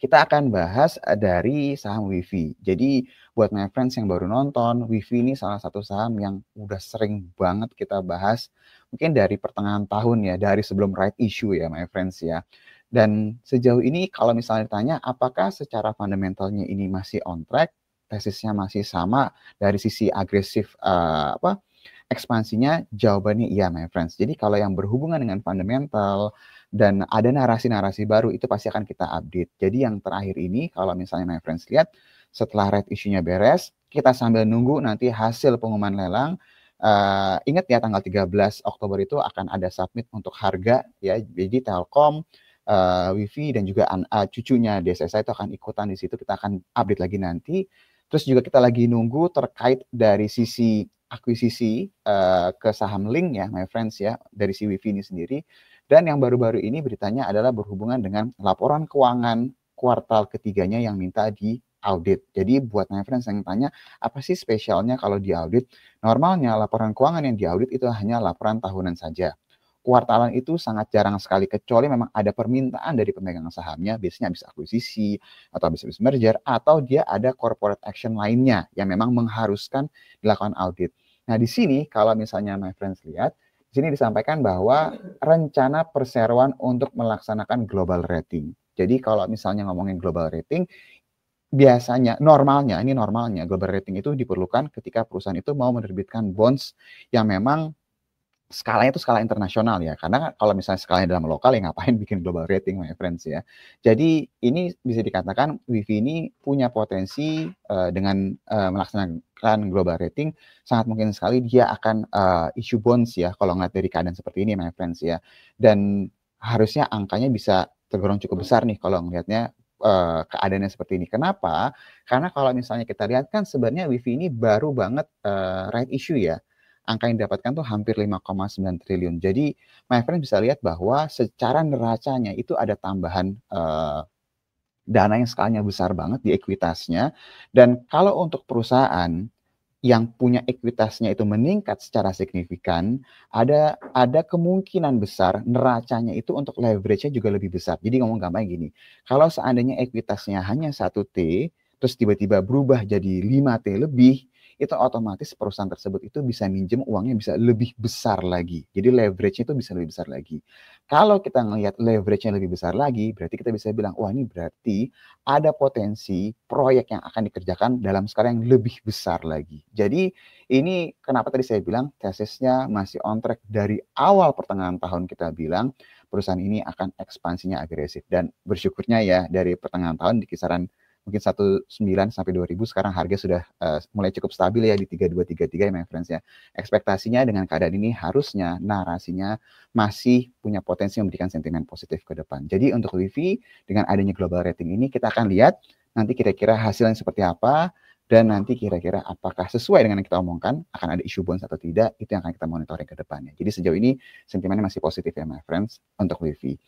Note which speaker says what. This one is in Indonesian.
Speaker 1: kita akan bahas dari saham WIFI. Jadi buat my friends yang baru nonton, WIFI ini salah satu saham yang udah sering banget kita bahas, mungkin dari pertengahan tahun ya, dari sebelum right issue ya my friends ya. Dan sejauh ini kalau misalnya ditanya apakah secara fundamentalnya ini masih on track, tesisnya masih sama dari sisi agresif ekspansinya, jawabannya iya my friends. Jadi kalau yang berhubungan dengan fundamental dan ada narasi-narasi baru itu pasti akan kita update. Jadi yang terakhir ini kalau misalnya my friends lihat setelah red issue-nya beres, kita sambil nunggu nanti hasil pengumuman lelang. Ingat ya tanggal 13 Oktober itu akan ada submit untuk harga ya. Jadi Telkom, WIFI dan juga cucunya DSSA itu akan ikutan di situ. Kita akan update lagi nanti. Terus juga kita lagi nunggu terkait dari sisi akuisisi ke saham Link ya, my friends ya, dari si WIFI ini sendiri. Dan yang baru-baru ini beritanya adalah berhubungan dengan laporan keuangan kuartal ketiganya yang minta di audit. Jadi buat my friends yang tanya, apa sih spesialnya kalau di audit? Normalnya laporan keuangan yang diaudit itu hanya laporan tahunan saja. Kuartalan itu sangat jarang sekali, kecuali memang ada permintaan dari pemegang sahamnya, biasanya habis akuisisi, atau habis merger, atau dia ada corporate action lainnya yang memang mengharuskan dilakukan audit. Nah, di sini kalau misalnya my friends lihat, di sini disampaikan bahwa rencana perseroan untuk melaksanakan global rating. Jadi kalau misalnya ngomongin global rating, biasanya ini normalnya global rating itu diperlukan ketika perusahaan itu mau menerbitkan bonds yang memang skalanya itu skala internasional ya, karena kalau misalnya skalanya dalam lokal ya ngapain bikin global rating my friends ya. Jadi ini bisa dikatakan WIFI ini punya potensi dengan melaksanakan global rating, sangat mungkin sekali dia akan issue bonds ya kalau ngeliat dari keadaan seperti ini my friends ya. Dan harusnya angkanya bisa tergolong cukup besar nih kalau ngelihatnya keadaannya seperti ini. Kenapa? Karena kalau misalnya kita lihat kan sebenarnya WIFI ini baru banget right issue ya. Angka yang didapatkan tuh hampir 5,9 triliun. Jadi my friend bisa lihat bahwa secara neracanya itu ada tambahan dana yang skalanya besar banget di ekuitasnya. Dan kalau untuk perusahaan yang punya ekuitasnya itu meningkat secara signifikan, ada kemungkinan besar neracanya itu untuk leverage-nya juga lebih besar. Jadi ngomong gampang gini, kalau seandainya ekuitasnya hanya 1T, terus tiba-tiba berubah jadi 5T lebih, itu otomatis perusahaan tersebut itu bisa minjem uangnya bisa lebih besar lagi. Jadi leverage-nya itu bisa lebih besar lagi. Kalau kita ngelihat leverage-nya lebih besar lagi, berarti kita bisa bilang, wah ini berarti ada potensi proyek yang akan dikerjakan dalam skala yang lebih besar lagi. Jadi ini kenapa tadi saya bilang tesisnya masih on track dari awal pertengahan tahun kita bilang perusahaan ini akan ekspansinya agresif. Dan bersyukurnya ya dari pertengahan tahun di kisaran mungkin 19 sampai 2000 sekarang harga sudah mulai cukup stabil ya di 3233 ya my friends ya. Ekspektasinya dengan keadaan ini harusnya narasinya masih punya potensi memberikan sentimen positif ke depan. Jadi untuk WIFI dengan adanya global rating ini kita akan lihat nanti kira-kira hasilnya seperti apa dan nanti kira-kira apakah sesuai dengan yang kita omongkan akan ada issue bonds atau tidak, itu yang akan kita monitoring ke depannya. Jadi sejauh ini sentimennya masih positif ya my friends untuk WIFI.